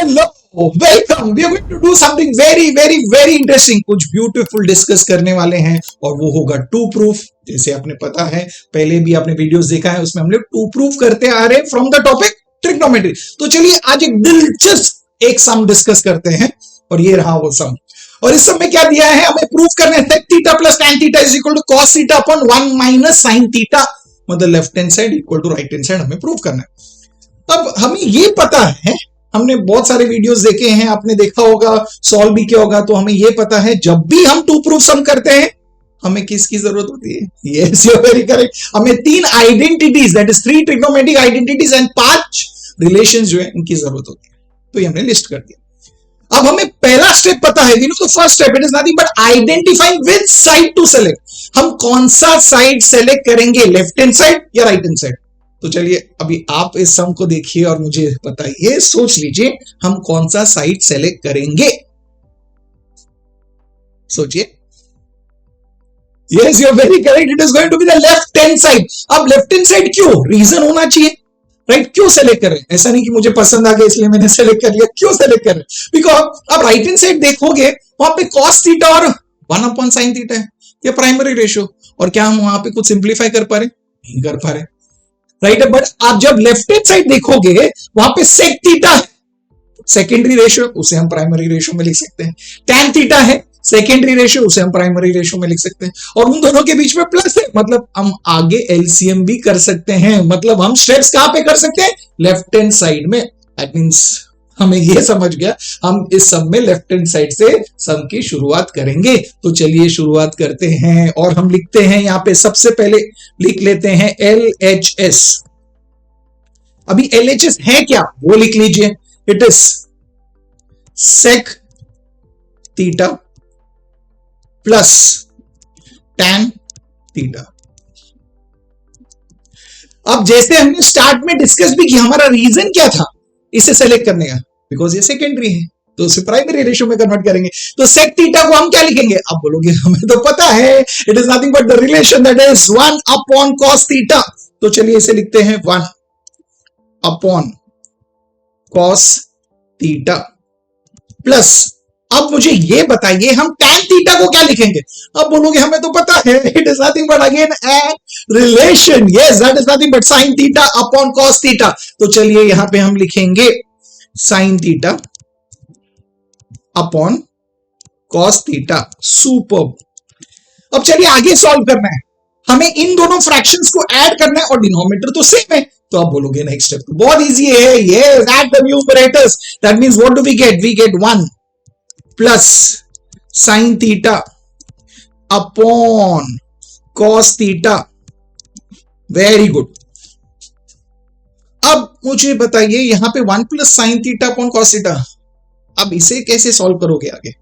Hello, welcome. We are going to do something very very very interesting. कुछ beautiful discuss करने वाले हैं और वो होगा टू प्रूफ। जैसे आपने पता है, पहले भी आपने वीडियोस देखा है, उसमें हम लोग टू प्रूफ करते आ रहे हैं फ्रॉम द टॉपिक ट्रिग्नोमेट्री। तो चलिए आज एक दिलचस्प एक सम डिस्कस करते हैं और ये रहा वो सम। और इस सम में क्या दिया है, हमें प्रूफ करना है sec theta plus tan theta is equal to cos theta upon 1 minus sin theta, मतलब left hand side equal to right hand side हमें प्रूफ करना है। अब हमें ये पता है, हमने बहुत सारे वीडियोस देखे हैं, आपने देखा होगा, सॉल्व भी किया होगा, तो हमें ये पता है जब भी हम टू प्रूफ सम करते हैं हमें किसकी जरूरत होती है? Yes, you are very correct. हमें 3 identities, that is 3 trigonometric identities and 5 relations जो है इनकी जरूरत होती है। तो ये हमने लिस्ट कर दिया। अब हमें पहला स्टेप पता है, we know the first step, it is nothing but identifying which side to select. हम कौन सा साइड सेलेक्ट करेंगे, लेफ्ट हैंड साइड या राइट हैंड साइड? तो चलिए अभी आप इस सम को देखिए और मुझे बताइए, सोच लीजिए हम कौन सा साइड सेलेक्ट करेंगे। सोचिए। Yes, you are very correct, it is going to be the left hand side. अब लेफ्ट हैंड साइड क्यों? रीजन होना चाहिए, राइट? क्यों सेलेक्ट कर रहे हैं? ऐसा नहीं कि मुझे पसंद आ गया इसलिए मैंने सेलेक्ट कर लिया। क्यों सेलेक्ट कर रहे हैं? बिकॉज अब राइट हैंड साइड देखोगे, वहां पे cos थीटा और 1 अपॉन sin थीटा है, ये प्राइमरी रेशियो। और क्या हम वहां पे कुछ सिंप्लीफाई कर पा रहे? नहीं कर पा रहे, राइट है। बट आप जब लेफ्ट हैंड साइड देखोगे, वहां पे sec थीटा है, सेकेंडरी रेशियो, उसे हम प्राइमरी रेशियो में लिख सकते हैं। tan थीटा है, सेकेंडरी रेशियो, उसे हम प्राइमरी रेशियो में लिख सकते हैं। और उन दोनों के बीच में प्लस है, मतलब हम आगे एलसीएम भी कर सकते हैं। मतलब हम स्टेप्स कहां पे कर सकते हैं? लेफ्ट हैंड साइड में। दैट मींस हमें यह समझ गया, हम इस सम में लेफ्ट हैंड साइड से सम की शुरुआत करेंगे। तो चलिए शुरुआत करते हैं और हम लिखते हैं यहां पे, सबसे पहले लिख लेते हैं LHS। अभी LHS है क्या वो लिख लीजिए। It is sec theta plus tan theta. अब जैसे हमने स्टार्ट में डिस्कस भी किया, हमारा रीजन क्या था इसे सेलेक्ट करने का? बिकॉज ये सेकेंडरी है, तो उसे प्राइमरी रेशियो में कन्वर्ट करेंगे। तो sec थीटा को हम क्या लिखेंगे? आप बोलोगे हमें तो पता है, it is nothing but the relation that is 1 upon cos theta. तो चलिए इसे लिखते हैं 1 अपॉन cos थीटा प्लस, अब मुझे ये बताइए हम tan थीटा को क्या लिखेंगे? अब बोलोगे हमें तो पता है, it is nothing but again a relation. Yes, that is nothing but sin theta upon cos theta. तो चलिए यहां पे हम लिखेंगे sin theta upon cos theta. Superb. अब चलिए आगे सॉल्व करना है, हमें इन दोनों फ्रैक्शंस को ऐड करना है और डिनोमिनेटर तो सेम है। तो आप बोलोगे नेक्स्ट स्टेप तो बहुत इजी है, yes, add the numerators. That means what do we get? We get 1 plus sin theta upon cos theta. Very good. अब मुझे बताइए यहां पे 1 plus sin theta upon cos theta, अब इसे कैसे सॉल्व करोगे आगे?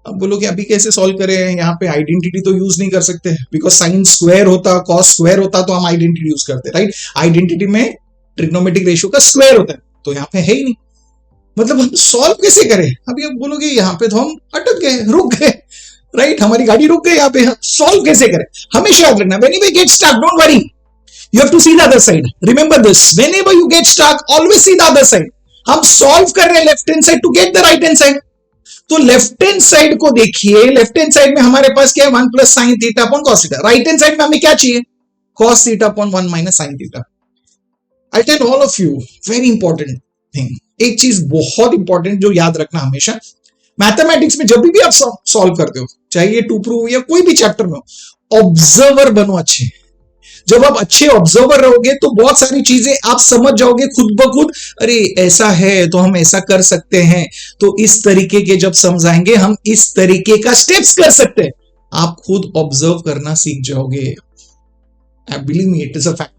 अब बोलोगे अभी कैसे सॉल्व करें, यहाँ पे आइडेंटिटी तो यूज नहीं कर सकते, बिकॉज साइन स्क्वायर होता, कॉस स्क्वायर होता तो हम आइडेंटिटी यूज करते, राइट? आइडेंटिटी में ट्रिग्नोमेट्रिक रेशियो का स्क्वायर होता है, तो यहाँ पे है ही नहीं। मतलब हम सॉल्व कैसे करें? अभी आप बोलोगे यहाँ पे तो हम अटक गए, रुक गए, राइट? हमारी गाड़ी रुक गई यहाँ पे, सॉल्व कैसे करें? हमेशा याद रखना, whenever you get stuck, don't worry, you have to see the other side. Remember this, whenever you get stuck, always see the other side. हम सॉल्व कर रहे हैं left hand side to get the right hand side. तो left hand side को देखिए, left hand side में हमारे पास क्या है? 1 plus sine theta upon cos theta. Right hand side में हमें क्या चाहिए? cos theta upon 1 minus sine theta. I tell all of you very important thing, एक चीज बहुत इंपॉर्टेंट जो याद रखना हमेशा, मैथमेटिक्स में जब भी आप सॉल्व करते हो, चाहे ये टू प्रूव या कोई भी चैप्टर में हो, ऑब्जर्वर बनो अच्छे। जब आप अच्छे ऑब्जर्वर रहोगे तो बहुत सारी चीजें आप समझ जाओगे खुद ब खुद। अरे ऐसा है तो हम ऐसा कर सकते हैं, तो इस तरीके के जब समझाएंगे हम इस तरीके का स्टेप्स कर सकते हैं, आप खुद ऑब्जर्व करना सीख जाओगे। I believe me, it is a fact.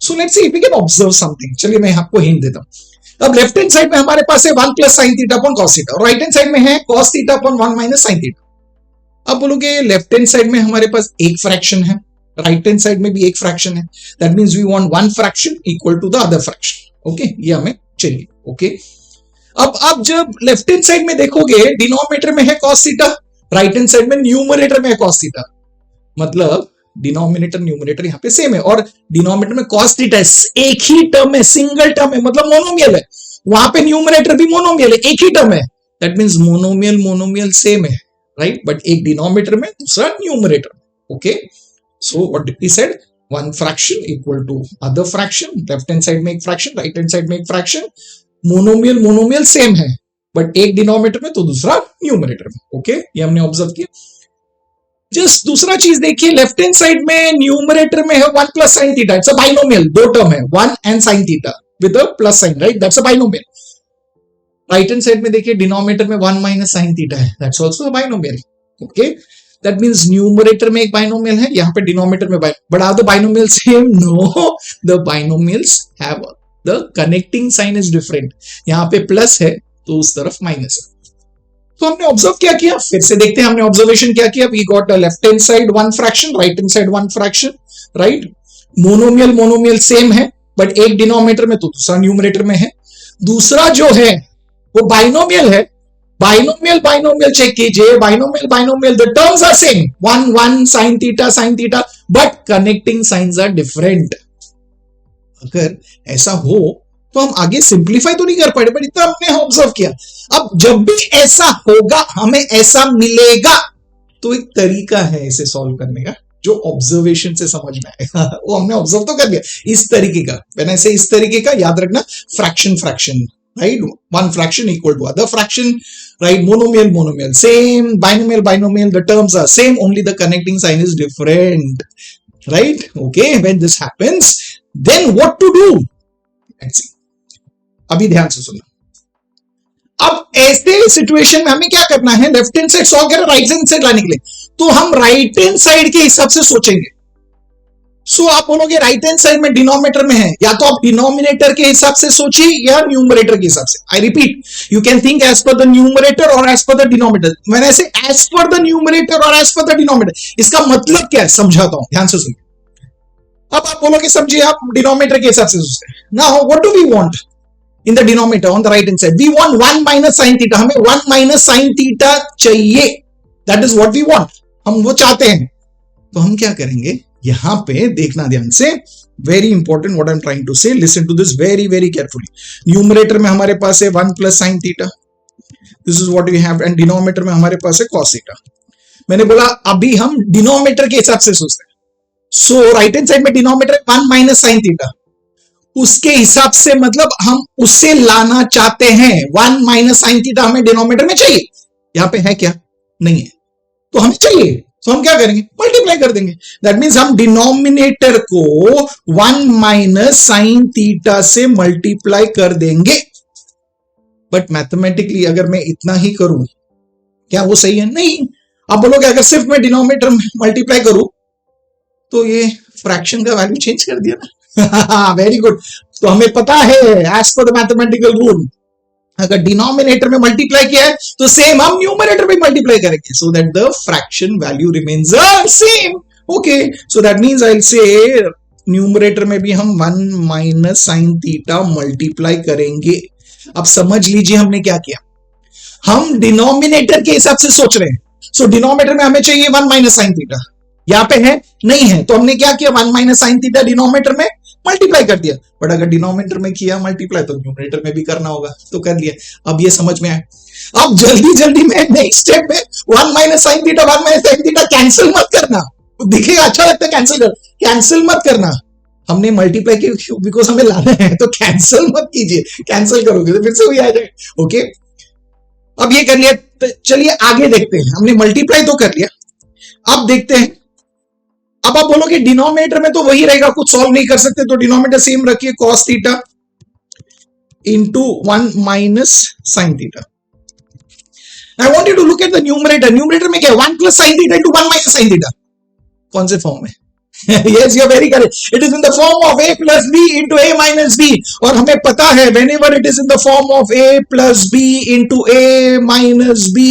So let's see if we can observe something. चलिए मैं आपको हिंट देता हूं। अब लेफ्ट हैंड साइड में हमारे पास है 1 plus sine theta upon cos theta, और राइट हैंड साइड में है cos theta upon 1 minus sine theta. अब बोलोगे लेफ्ट हैंड साइड में हमारे पास एक फ्रैक्शन है, राइट हैंड साइड में भी एक फ्रैक्शन है, that means we want one fraction equal to the other fraction. Okay, ये हमें चाहिए। ओके, अब आप जब लेफ्ट हैंड साइड में देखोगे, डिनोमिनेटर में है cos theta, right hand side में न्यूमरेटर में है cos थीटा, मतलब डिनोमिनेटर न्यूमरेटर यहां पे सेम है, और डिनोमिनेटर में cos थीटा एक ही टर्म है, सिंगल टर्म है, मतलब मोनोमियल है। वहां पे न्यूमरेटर भी मोनोमियल है, एक ही टर्म है, that means monomial monomial same है, राइट, बट एक डिनोमिनेटर में दूसरा numerator, okay. So what did we said, one fraction equal to other fraction, left hand side में एक फ्रैक्शन, राइट हैंड साइड में एक फ्रैक्शन, मोनोमियल मोनोमियल सेम है, but एक डिनोमिनेटर में तो दूसरा न्यूमरेटर में, ओके, ये हमने ऑब्जर्व किया। जस्ट दूसरा चीज देखिए, लेफ्ट हैंड साइड में न्यूमरेटर में है 1 plus sine theta, it's a binomial, दो टर्म है 1 and sine theta with a plus sign, right, that's a binomial. Right hand side में देखिए डिनोमिनेटर में 1 माइनस साइन थीटा है, that's also a binomial, okay. That means numerator में एक binomial है, यहां पे डिनोमिनेटर में but are the binomial same? No, the binomials have the connecting sign is different, यहां पे प्लस है तो उस तरफ माइनस है। तो हमने ऑब्जर्व क्या किया, फिर से देखते हैं हमने ऑब्जर्वेशन क्या किया। We got left hand side one fraction, right hand side one fraction, right, monomial monomial same है, बट एक डिनोमिनेटर में तो दूसरा न्यूमरेटर में है। दूसरा जो है वो बाइनोमियल है, बाइनोमियल बाइनोमियल चेक कीजिए, binomial binomial the terms are same, 1 1 sine theta, but connecting signs are different. अगर ऐसा हो तो हम आगे सिंप्लीफाई तो नहीं कर पाए, बट इतना हमने ऑब्जर्व किया। अब जब भी ऐसा होगा, हमें ऐसा मिलेगा, तो एक तरीका है इसे सॉल्व करने का जो ऑब्जर्वेशन से समझ में आएगा। वो हमने ऑब्जर्व तो कर लिया, इस तरीके का, मैंने ऐसे इस तरीके का याद रखना, fraction fraction, right, one fraction equal to other fraction, right, monomial monomial same, binomial binomial the terms are same, only the connecting sign is different, right, okay. When this happens then what to do, let's see. अभी ध्यान से सुनो, अब ऐसे situation में हमें क्या करना है, लेफ्ट हैंड साइड सॉल्व करें राइट हैंड साइड लाने के लिए, तो हम राइट हैंड साइड के हिसाब से सोचेंगे। सो आप बोलोगे राइट हैंड साइड में डिनोमिनेटर में है, या तो आप डिनोमिनेटर के हिसाब से सोचिए या न्यूमरेटर के हिसाब से। I repeat, you can think as per the numerator और एज पर द डिनोमिनेटर। मैंने ऐसे एज पर द न्यूमरेटर और एज पर द डिनोमिनेटर, इसका मतलब क्या है समझाता हूं, ध्यान से सुनिए। अब आप बोलोगे समझिए आप डिनोमिनेटर के हिसाब से सोचते हैं। Now what do we want in the denominator on the right hand side? We want 1 minus sin theta, हमें 1 minus sin theta चाहिए, that is what we want, हम वो चाहते हैं। तो हम क्या करेंगे, यहां पे देखना ध्यान से, very important what I'm trying to say, listen to this very very carefully। Numerator में हमारे पास है 1 plus sin theta, this is what we have, and denominator में हमारे पास है cos theta। मैंने बोला अभी हम डिनोमिनेटर के हिसाब से सोचते हैं, सो राइट हैंड साइड में डिनोमिनेटर 1 minus sin theta, उसके हिसाब से मतलब हम उसे लाना चाहते हैं। 1 माइनस साइन थीटा हमें डिनोमिनेटर में चाहिए, यहां पे है क्या, नहीं है, तो हमें चाहिए, तो हम क्या करेंगे, मल्टीप्लाई कर देंगे। दैट मींस हम डिनोमिनेटर को 1 माइनस साइन थीटा से मल्टीप्लाई कर देंगे। बट मैथमेटिकली अगर मैं इतना ही करूं, क्या वो सही है? नहीं। आप बोलोगे अगर सिर्फ मैं डिनोमिनेटर मल्टीप्लाई करूं तो ये फ्रैक्शन का वैल्यू चेंज कर दिया ना। Very good. तो हमें पता है as per the mathematical rule, अगर डिनोमिनेटर में मल्टीप्लाई किया है तो सेम हम न्यूमरेटर में मल्टीप्लाई करेंगे, so that the fraction value remains same, okay. So that means I will say numerator में भी हम 1 माइनस साइन थीटा मल्टीप्लाई करेंगे। अब समझ लीजिए हमने क्या किया, हम डिनोमिनेटर के हिसाब से सोच रहे हैं, सो डिनोमिनेटर में हमें चाहिए 1 माइनस साइन थीटा, यहां पे है नहीं है, तो हमने क्या किया, 1 माइनस साइन थीटा डिनोमिनेटर में मल्टीप्लाई कर दिया। बट अगर डिनोमिनेटर में किया मल्टीप्लाई तो न्यूमरेटर में भी करना होगा, तो कर लिया। अब ये समझ में आए। अब जल्दी जल्दी में नेक्स्ट स्टेप में 1 minus sine theta 1 minus sine theta cancel मत करना, दिखेगा अच्छा लगता है, कैंसिल मत करना। हमने मल्टीप्लाई किया बिकॉज हमें लाना है, तो कैंसिल मत कीजिए, कैंसिल करोगे तो फिर से वही आ जाएगा, ओके। अब ये कर लिया, तो चलिए आगे देखते हैं। हमने मल्टीप्लाई तो कर लिया, अब देखते हैं। अब आप बोलोगे डिनोमिनेटर में तो वही रहेगा, कुछ सॉल्व नहीं कर सकते, तो डिनोमिनेटर सेम रखिए, cos theta into 1 minus sine theta. I want you to look at the numerator. Numerator में क्या है, 1 plus sine theta into 1 minus sine theta. कौन से फॉर्म में? yes, you are very correct. It is in the form of a plus b into a minus b. और हमें पता है whenever it is in the form of a plus b into a minus b,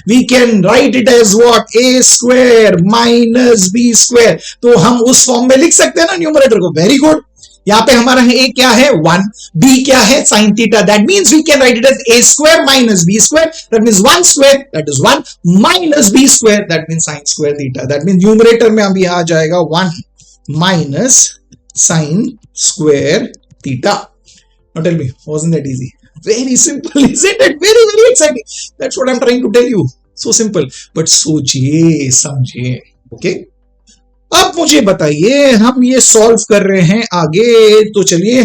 we can write it as what? a square minus b square. तो हम उस form में लिख सकते हैं ना न्यूमरेटर को। Very good. यहाँ पे हमारा a क्या है 1, b क्या है sin theta, that means we can write it as a square minus b square, that means 1 square, that is 1 minus b square, that means sin square theta, that means numerator में अभी आ जाएगा 1 minus sin square theta, Now tell me, wasn't that easy? Very simple, isn't it? Very, very exciting. That's what I'm trying to tell you. So simple. But सोचिए समझिए. Okay? अब मुझे बताइए, हम ये सॉल्व कर रहे हैं आगे, तो चलिए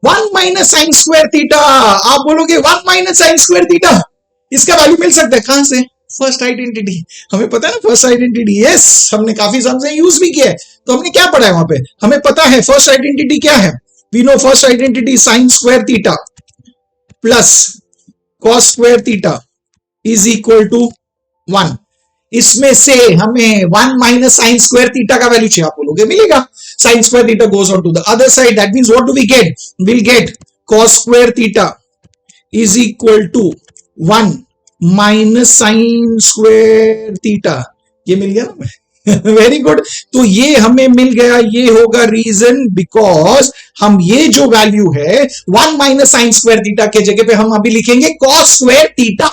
1 माइनस साइन स्क्वायर थीटा. आप बोलोगे 1 माइनस साइन स्क्वायर थीटा, इसका वैल्यू मिल सकता है कहां से? First identity. हमें पता है ना फर्स्ट आइडेंटिटी. यस, हमने काफी समय यूज भी किया है. तो हमने क्या पढ़ा है वहां पे? हमें पता है फर्स्ट आइडेंटिटी क्या है. We know first identity sine square theta plus cos square theta is equal to 1. इसमें से हमें 1 माइनस साइन स्क्वायर थीटा का वैल्यू चाहिए. आप बोलोगे मिलेगा. Sine square theta goes on to the other side. That means what do we get? Will get cos square theta is equal to 1 minus sine square theta. ये मिल गया ना हमें. Very good. तो ये हमें मिल गया. ये होगा रीजन बिकॉज हम ये जो वैल्यू है 1 माइनस साइन स्क्वायर थीटा के जगह पे हम अभी लिखेंगे कॉस स्क्वायर थीटा.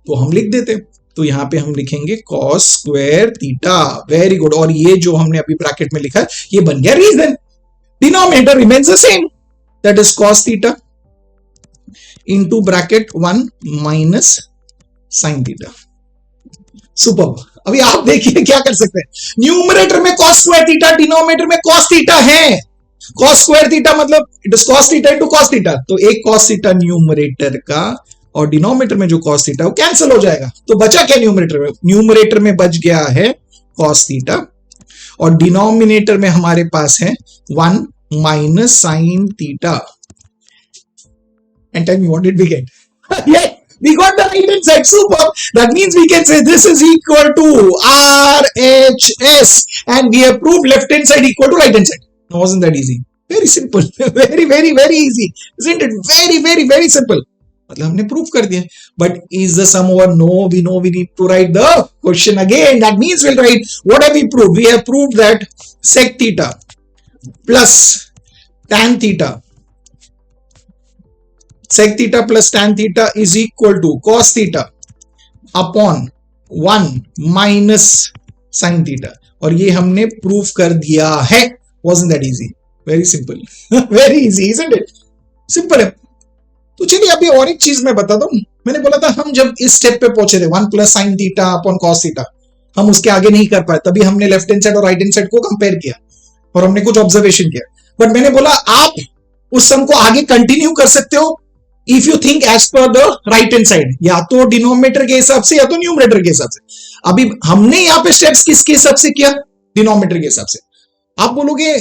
तो हम लिख देते. तो यहां पे हम लिखेंगे cos square theta. Very good. और ये जो हमने अभी ब्रैकेट में लिखा है ये बन गया reason. Denominator remains the same, that is cos theta into bracket 1 minus sine theta. Super. अभी आप देखिए क्या कर सकते हैं. न्यूमरेटर में cos स्क्वायर थीटा, डिनोमिनेटर में cos थीटा है. cos स्क्वायर थीटा मतलब it is cos theta into cos theta. तो एक cos थीटा न्यूमरेटर का और डिनोमिनेटर में जो cos थीटा वो कैंसिल हो जाएगा. तो बचा क्या न्यूमरेटर में? न्यूमरेटर में बच गया है cos थीटा और डिनोमिनेटर में हमारे पास है 1 minus sine theta. And tell me what did we get? Yeah. We got the right hand side. Super. That means we can say this is equal to RHS and we have proved left hand side equal to right hand side. Now, wasn't that easy? Very simple. Very, very, very easy. Isn't it? Very, very, very simple. मतलब हमने prove कर दिया. But is the sum over? No, we know we need to write the question again. That means we'll write what have we proved? We have proved that sec theta plus tan theta. Sec theta plus tan theta is equal to cos theta upon 1 minus sin theta. और ये हमने prove कर दिया है. Wasn't that easy? Very simple. Very easy, isn't it? Simple है. तो चलिए अभी और एक चीज मैं बताता हूं. मैंने बोला था हम जब इस स्टेप पे पहुंचे थे 1 plus sine theta upon cos theta, हम उसके आगे नहीं कर पाए. तभी हमने लेफ्ट हैंड साइड और राइट हैंड साइड को कंपेयर किया और हमने कुछ ऑब्जर्वेशन किया. बट मैंने बोला आप उस सम को आगे कंटिन्यू कर सकते हो if you think as per the right hand side, या तो डिनोमिनेटर के हिसाब से या तो न्यूमरेटर के हिसाब से. अभी हमने यहां पे स्टेप्स किसके हिसाब से किया? डिनोमिनेटर के हिसाब से. आप बोलोगे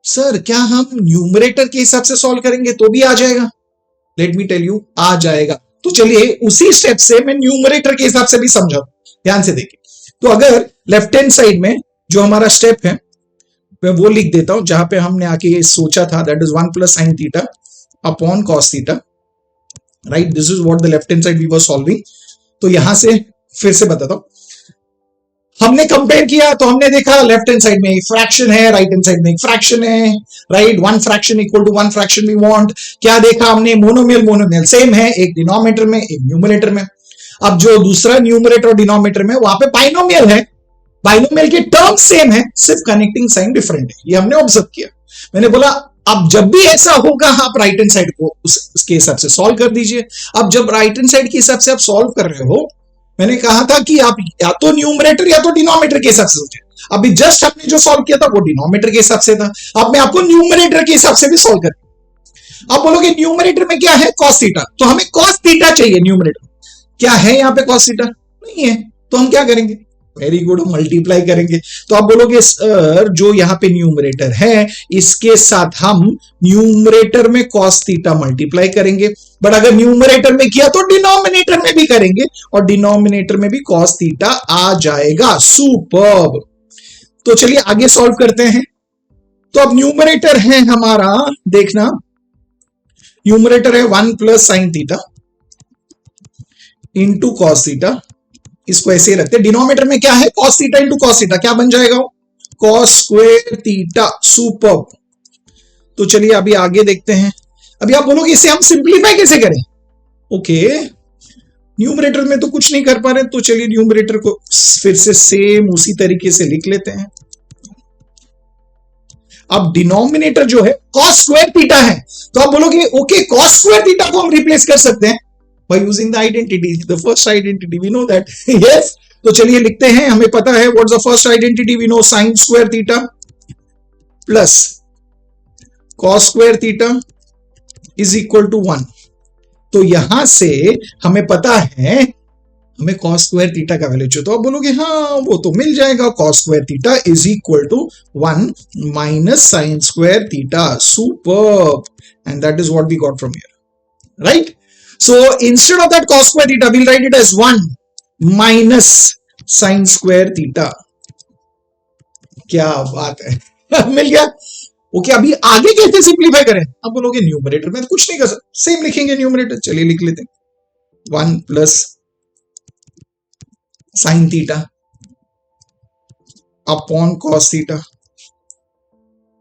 सर क्या हम न्यूमरेटर के हिसाब से सॉल्व करेंगे तो भी आ जाएगा? लेट मी टेल यू, आ जाएगा. तो चलिए उसी स्टेप से मैं न्यूमरेटर के हिसाब से भी समझाऊं. ध्यान से देखिए. तो अगर लेफ्ट हैंड साइड में जो हमारा स्टेप है मैं वो लिख देता हूं जहां पे हमने आके सोचा था, that is 1 plus sine theta upon cos theta. Right, this is what the left hand side we were solving. तो यहां से फिर से बताता हूं. हमने कंपेयर किया तो हमने देखा लेफ्ट हैंड साइड में एक फ्रैक्शन है, राइट हैंड साइड में एक फ्रैक्शन है. Right, one fraction equal to one fraction we want. क्या देखा हमने? मोनोमियल मोनोमियल सेम है, एक डिनोमिनेटर में एक न्यूमरेटर में. अब जो दूसरा न्यूमरेटर और डिनोमिनेटर में वहां पे बाइनोमियल है. बाइनोमियल के टर्म सेम है, सिर्फ कनेक्टिंग साइन डिफरेंट है. ये हमने ऑब्जर्व किया. मैंने बोला अब जब भी ऐसा होगा आप राइट हैंड साइड को उसके हिसाब से सॉल्व कर दीजिए. अब जब राइट हैंड साइड के हिसाब से आप सॉल्व कर रहे हो, मैंने कहा था कि आप या तो न्यूमरेटर या तो डिनोमिनेटर के हिसाब से सोचें. अभी जस्ट हमने जो सॉल्व किया था वो डिनोमिनेटर के हिसाब से था. अब मैं आपको न्यूमरेटर के हिसाब से भी सॉल्व कर. आप बोलोगे न्यूमरेटर में क्या है? Cos theta. तो हमें कॉस थीटा चाहिए. न्यूमरेटर क्या है यहाँ पे? कॉस थीटा नहीं है. तो हम क्या करेंगे? वेरी गुड, हम मल्टीप्लाई करेंगे. तो आप बोलोगे सर जो यहाँ पे न्यूमरेटर है इसके साथ हम न्यूमरेटर में कॉस थीटा मल्टीप्लाई करेंगे. बट अगर न्यूमरेटर में किया तो डिनोमिनेटर में भी करेंगे और डिनोमिनेटर में भी कॉस थीटा आ जाएगा. सुपर्ब. तो चलिए आगे सॉल्व करते हैं. तो अब न्यूमरेटर है हमारा, देखना न्यूमरेटर है 1 plus sine theta into cos theta. इसको ऐसे ही रखते हैं. डिनोमिनेटर में क्या है? Cos theta into cos theta. क्या बन जाएगा? Cos square theta. सुपर्ब. तो चलिए अभी आगे देखते हैं. अभी आप बोलोगे इसे हम सिंप्लीफाई कैसे करें? ओके, न्यूमरेटर में तो कुछ नहीं कर पा रहे, तो चलिए न्यूमरेटर को फिर से सेम उसी तरीके से लिख लेते हैं. अब डिनोमिनेटर जो है कॉस स्क्वायर थीटा है, तो आप बोलोगे ओके कॉस स्क्वायर थीटा को हम रिप्लेस कर सकते हैं by using the identity, the first identity we know that yes. तो चलिए लिखते हैं, हमें पता है what's the first identity, we know sine square theta plus cos square theta is equal to 1। तो यहां से हमें पता है हमें cos स्क्वायर थीटा का वैल्यू चाहिए, तो आप बोलोगे हाँ वो तो मिल जाएगा, cos square theta is equal to 1 minus sine square theta, superb, and that is what we got from here, right. So instead of that cos square theta will write it as 1 minus sine square theta. क्या बात है मिल गया। Okay अभी आगे कैसे simplify करें, आप बोलोगे न्यूमरेटर में तो कुछ नहीं कर सकते, सेम लिखेंगे न्यूमरेटर, चलिए लिख लेते हैं 1 plus sine theta upon cos theta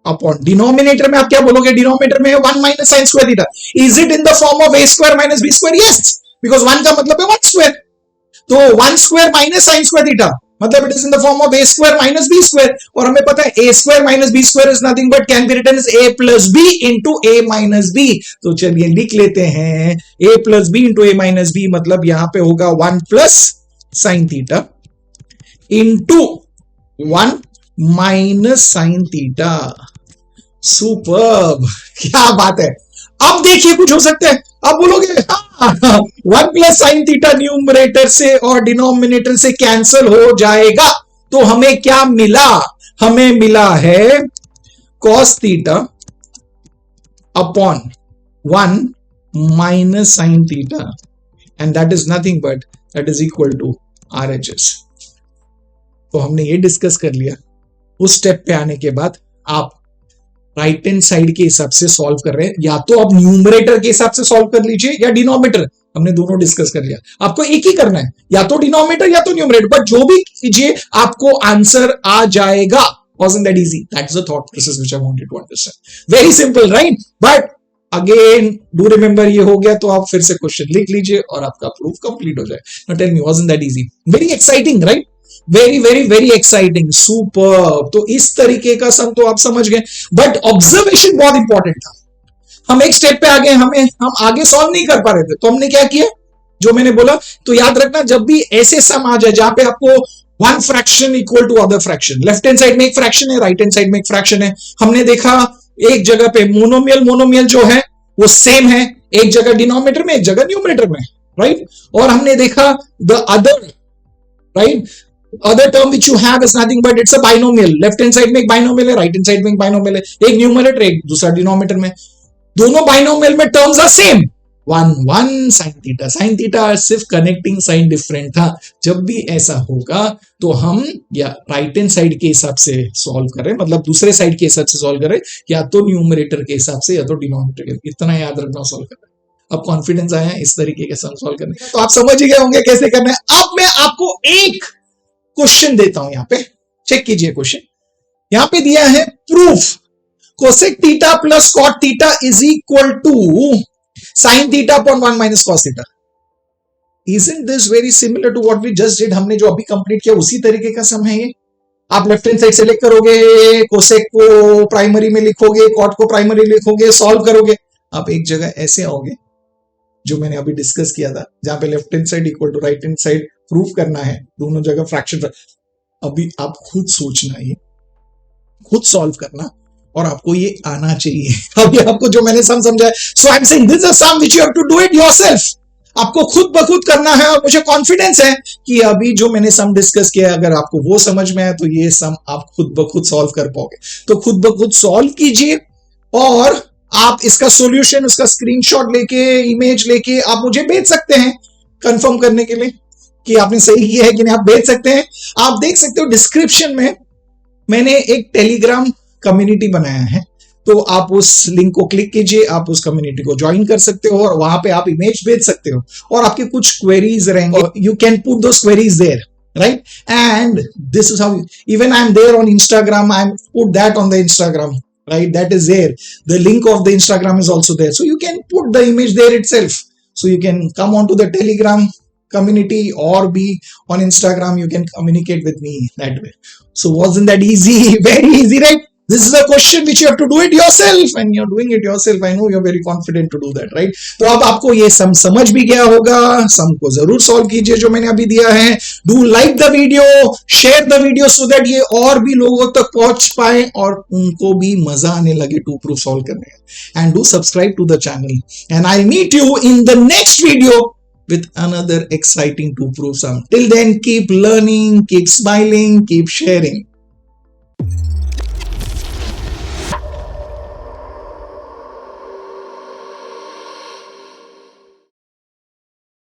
upon denominator में आप क्या बोलोगे, डिनोमिनेटर में है 1 minus sine square theta, is it in the form of a square minus b square, yes, because 1 का मतलब है 1 स्क्वायर, तो 1 square minus sine square theta मतलब it is in the form of a square minus b square, और हमें पता है a square minus b square is nothing but can be written as a plus b into a minus b। तो चलिए लिख लेते हैं a plus b into a minus b, मतलब यहां पे होगा 1 plus sine theta into 1 minus sine theta, superb, क्या बात है। अब देखिए कुछ हो सकता है, अब बोलोगे 1 प्लस साइन थीटा न्यूमरेटर से और डिनोमिनेटर से कैंसिल हो जाएगा, तो हमें क्या मिला, हमें मिला है cos theta upon 1 minus sine theta, and that is nothing but that is equal to RHS। तो हमने ये डिस्कस कर लिया। उस स्टेप पे आने के बाद आप राइट हैंड साइड के हिसाब से सॉल्व कर रहे हैं, या तो आप न्यूमरेटर के हिसाब से सॉल्व कर लीजिए या डिनोमिनेटर, हमने दोनों डिस्कस कर लिया, आपको एक ही करना है, या तो डिनोमिनेटर या तो न्यूमरेटर, बट जो भी कीजिए आपको आंसर आ जाएगा। Wasn't that easy? That's the thought process which I wanted to understand. Very simple, right? But again, do remember ये हो गया तो आप फिर से क्वेश्चन लिख लीजिए और आपका प्रूफ कंप्लीट हो जाए। Now tell me, wasn't that easy? Very exciting, right? Very very very exciting, super. तो इस तरीके का सम तो आप समझ गए, बट ऑब्जर्वेशन बहुत इंपॉर्टेंट था। हम एक स्टेप पे आ गए, हम आगे सॉल्व नहीं कर पा रहे थे, तो हमने क्या किया, जो मैंने बोला, तो याद रखना जब भी ऐसे सम आ जाए जहां पे आपको one fraction equal to other fraction, left hand side में एक फ्रैक्शन है, राइट हैंड साइड में एक फ्रैक्शन है, हमने देखा एक जगह पे मोनोमियल जो है वो सेम है, एक जगह डिनोमिनेटर में एक जगह न्यूमरेटर में, राइट। और हमने देखा the other, right, other term which you have is nothing but it's a binomial, left hand side में एक binomial है, right hand side में एक binomial है, एक न्यूमरेटर एक दूसरा डिनोमिनेटर में, दोनों binomial में terms are same, 1 sin theta सिर्फ कनेक्टिंग साइन डिफरेंट था। जब भी ऐसा होगा तो हम या राइट हैंड साइड के हिसाब से सॉल्व करें, मतलब दूसरे साइड के हिसाब से सॉल्व करें, या तो न्यूमरेटर के हिसाब से या तो डिनोमिनेटर के, इतना याद रखना सॉल्व करना। अब कॉन्फिडेंस आया इस तरीके के सम सॉल्व करने, तो आप समझ ही गए होंगे कैसे करना है। अब मैं आपको एक क्वेश्चन देता हूं, यहां पे चेक कीजिए क्वेश्चन, यहां पे दिया है proof cosec theta plus cot theta is equal to sine theta upon 1 minus cos theta. Isn't this very similar to what we just did? हमने जो अभी कंप्लीट किया उसी तरीके का सम है ये। आप लेफ्ट हैंड साइड सेलेक्ट करोगे, कोसेक को प्राइमरी में लिखोगे, कॉट को प्राइमरी लिखोगे, सॉल्व करोगे, आप एक जगह ऐसे आओगे जो मैंने अभी डिस्कस किया था, जहां पे left hand side equal to right hand side proof करना है, दोनों जगह फ्रैक्शन। अभी आप खुद सोचना, ये खुद सॉल्व करना, और आपको ये आना चाहिए। अभी आपको जो मैंने सम समझा है, so I am saying this is a sum which you have to do it yourself, आपको खुद ब खुद करना है। और मुझे कॉन्फिडेंस है कि अभी जो मैंने सम डिस्कस किया, अगर आपको वो समझ में आया तो ये सम आप खुद ब खुद सॉल्व कर पाओगे। तो खुद ब खुद सॉल्व कीजिए, और आप इसका सॉल्यूशन, उसका स्क्रीनशॉट लेके, इमेज लेके आप मुझे भेज सकते हैं कंफर्म करने के लिए कि आपने सही किया है कि नहीं। आप भेज सकते हैं, आप देख सकते हो डिस्क्रिप्शन में मैंने एक टेलीग्राम कम्युनिटी बनाया है, तो आप उस लिंक को क्लिक कीजिए, आप उस कम्युनिटी को ज्वाइन कर सकते हो, और वहां पे आप इमेज भेज सकते हो, और आपके कुछ क्वेरीज रहेंगे, you can put those queries there, right? And this is how, even I'm there on Instagram, I'm put that on the Instagram, right? That is there. The link of the Instagram is also there. So you can put the image there itself. So you can come on to the Telegram community or be on Instagram. You can communicate with me that way. So wasn't that easy? Very easy, right? This is a question which you have to do it yourself, and you're doing it yourself. I know you're very confident to do that, right? तो अब आपको ये समझ भी गया होगा. सम को जरूर सॉल्व कीजिए जो मैंने अभी दिया है. Do like the video, share the video so that ये और भी लोगों तक पहुंच पाए और उनको भी मजा आने लगे टू प्रूफ सॉल्व करने का. And do subscribe to the channel, and I meet you in the next video with another exciting two proof sum. Till then, keep learning, keep smiling, keep sharing.